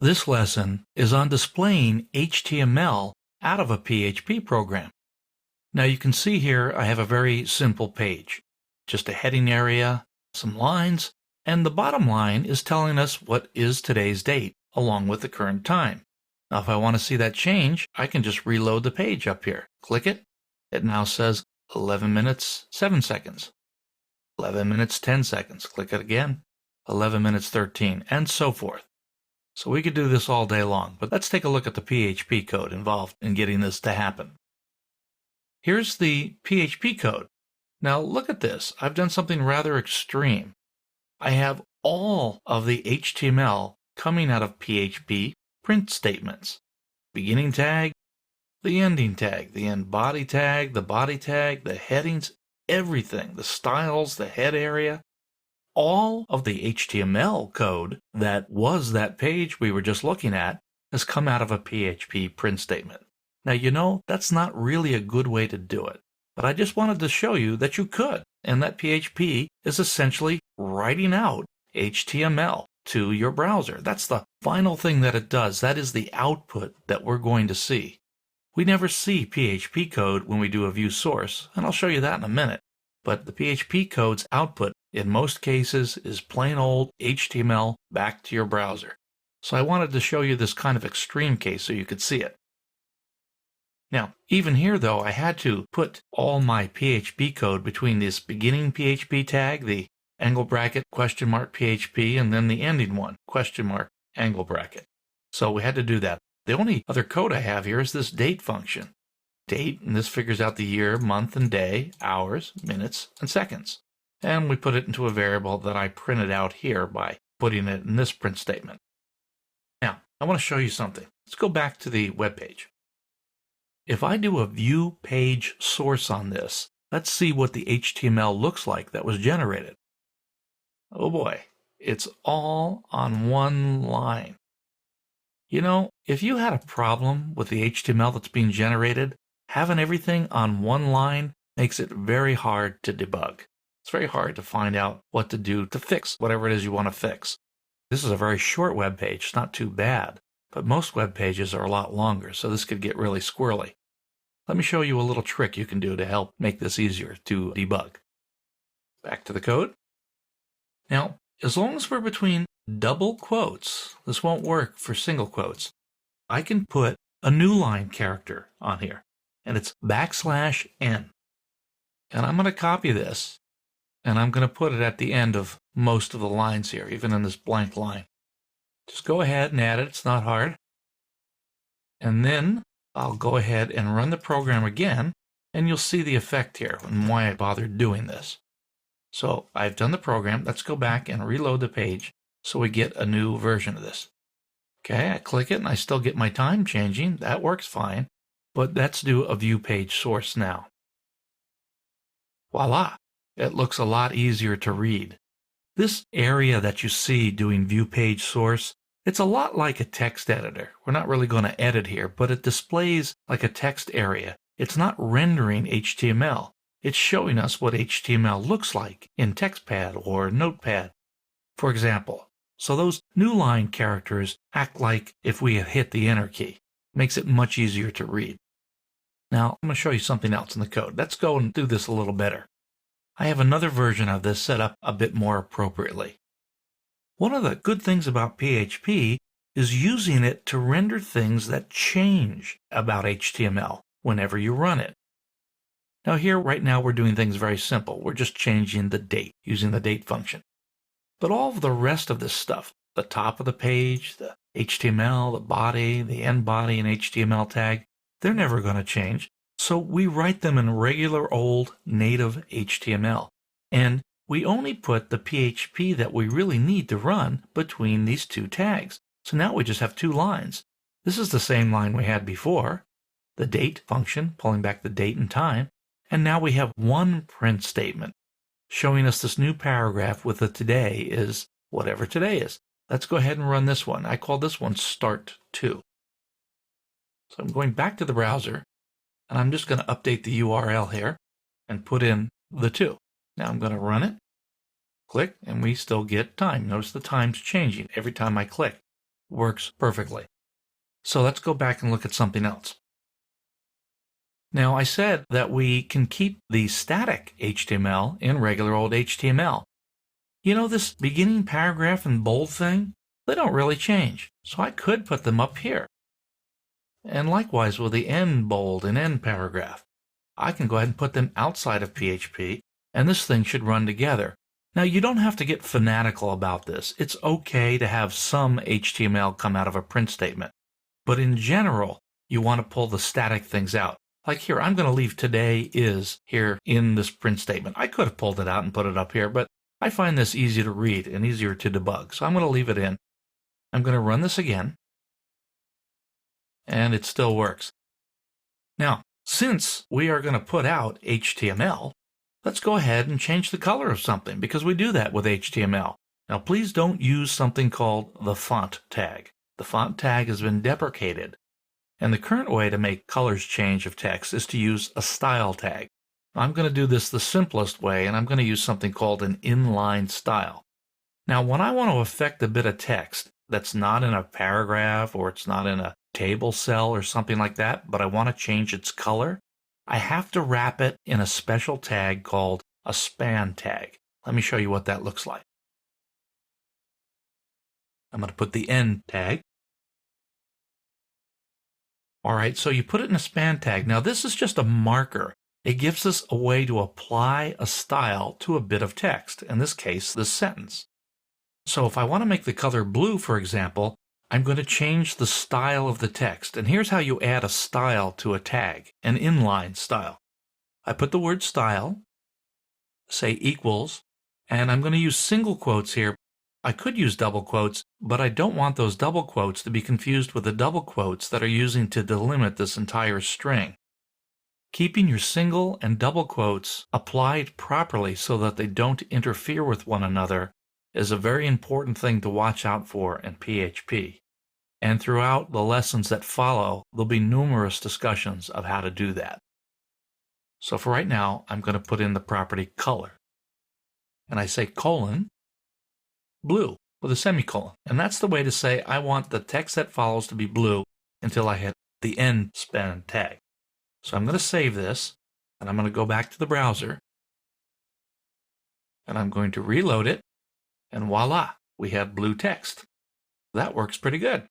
This lesson is on displaying HTML out of a PHP program. Now you can see here I have a very simple page. Just a heading area, some lines, and the bottom line is telling us what is today's date along with the current time. Now if I want to see that change, I can just reload the page up here. Click it. It now says 11 minutes 7 seconds. 11 minutes 10 seconds. Click it again. 11 minutes 13, and so forth. So we could do this all day long, but let's take a look at the PHP code involved in getting this to happen. Here's the PHP code. Now look at this. I've done something rather extreme. I have all of the HTML coming out of PHP print statements. Beginning tag, the ending tag, the end body tag, the body tag, the headings, everything, the styles, the head area. All of the HTML code that was that page we were just looking at has come out of a PHP print statement. Now you know that's not really a good way to do it, but I just wanted to show you that you could, and that PHP is essentially writing out HTML to your browser. That's the final thing that it does. That is the output that we're going to see. We never see PHP code when we do a view source, and I'll show you that in a minute. But the PHP code's output in most cases is plain old HTML back to your browser. So I wanted to show you this kind of extreme case so you could see it. Now, even here though, I had to put all my PHP code between this beginning PHP tag, the angle bracket, question mark PHP, and then the ending one, question mark, angle bracket. So we had to do that. The only other code I have here is this date function. Date, and this figures out the year, month, and day, hours, minutes, and seconds. And we put it into a variable that I printed out here by putting it in this print statement. Now, I want to show you something. Let's go back to the web page. If I do a view page source on this, let's see what the HTML looks like that was generated. Oh boy, it's all on one line. You know, if you had a problem with the HTML that's being generated, having everything on one line makes it very hard to debug. It's very hard to find out what to do to fix whatever it is you want to fix. This is a very short web page, it's not too bad, but most web pages are a lot longer, so this could get really squirrely. Let me show you a little trick you can do to help make this easier to debug. Back to the code. Now, as long as we're between double quotes, this won't work for single quotes, I can put a new line character on here, and it's \n. And I'm going to copy this, and I'm going to put it at the end of most of the lines here, even in this blank line. Just go ahead and add it, it's not hard. And then I'll go ahead and run the program again, and you'll see the effect here and why I bothered doing this. So I've done the program. Let's go back and reload the page so we get a new version of this. Okay, I click it and I still get my time changing. That works fine. But let's do a view page source now. Voila! It looks a lot easier to read. This area that you see doing view page source, it's a lot like a text editor. We're not really going to edit here, but it displays like a text area. It's not rendering HTML. It's showing us what HTML looks like in TextPad or Notepad, for example. So those new line characters act like if we had hit the Enter key. Makes it much easier to read. Now, I'm going to show you something else in the code. Let's go and do this a little better. I have another version of this set up a bit more appropriately. One of the good things about PHP is using it to render things that change about HTML whenever you run it. Now here, right now, we're doing things very simple. We're just changing the date using the date function. But all of the rest of this stuff, the top of the page, the HTML, the body, the end body, and HTML tag, they're never going to change. So we write them in regular old native HTML. And we only put the PHP that we really need to run between these two tags. So now we just have two lines. This is the same line we had before, the date function, pulling back the date and time. And now we have one print statement showing us this new paragraph with the today is whatever today is. Let's go ahead and run this one. I call this one Start 2. So I'm going back to the browser, and I'm just going to update the URL here and put in the 2. Now I'm going to run it, click, and we still get time. Notice the time's changing every time I click. Works perfectly. So let's go back and look at something else. Now, I said that we can keep the static HTML in regular old HTML. You know, this beginning paragraph and bold thing, they don't really change. So I could put them up here. And likewise with the end bold and end paragraph. I can go ahead and put them outside of PHP, and this thing should run together. Now, you don't have to get fanatical about this. It's okay to have some HTML come out of a print statement. But in general, you want to pull the static things out. Like here, I'm going to leave today is here in this print statement. I could have pulled it out and put it up here, but I find this easy to read and easier to debug. So I'm going to leave it in. I'm going to run this again. And it still works. Now, since we are going to put out HTML, let's go ahead and change the color of something because we do that with HTML. Now, please don't use something called the font tag. The font tag has been deprecated. And the current way to make colors change of text is to use a style tag. I'm going to do this the simplest way, and I'm going to use something called an inline style. Now, when I want to affect a bit of text that's not in a paragraph or it's not in a table cell or something like that, but I want to change its color, I have to wrap it in a special tag called a span tag. Let me show you what that looks like. I'm going to put the end tag. All right, so you put it in a span tag. Now, this is just a marker. It gives us a way to apply a style to a bit of text, in this case, this sentence. So if I want to make the color blue, for example, I'm going to change the style of the text. And here's how you add a style to a tag, an inline style. I put the word style, say equals, and I'm going to use single quotes here. I could use double quotes, but I don't want those double quotes to be confused with the double quotes that are using to delimit this entire string. Keeping your single and double quotes applied properly so that they don't interfere with one another is a very important thing to watch out for in PHP. And throughout the lessons that follow, there'll be numerous discussions of how to do that. So for right now, I'm going to put in the property color. And I say colon, blue, with a semicolon. And that's the way to say I want the text that follows to be blue until I hit the end span tag. So I'm going to save this, and I'm going to go back to the browser, and I'm going to reload it, and voila, we have blue text. That works pretty good.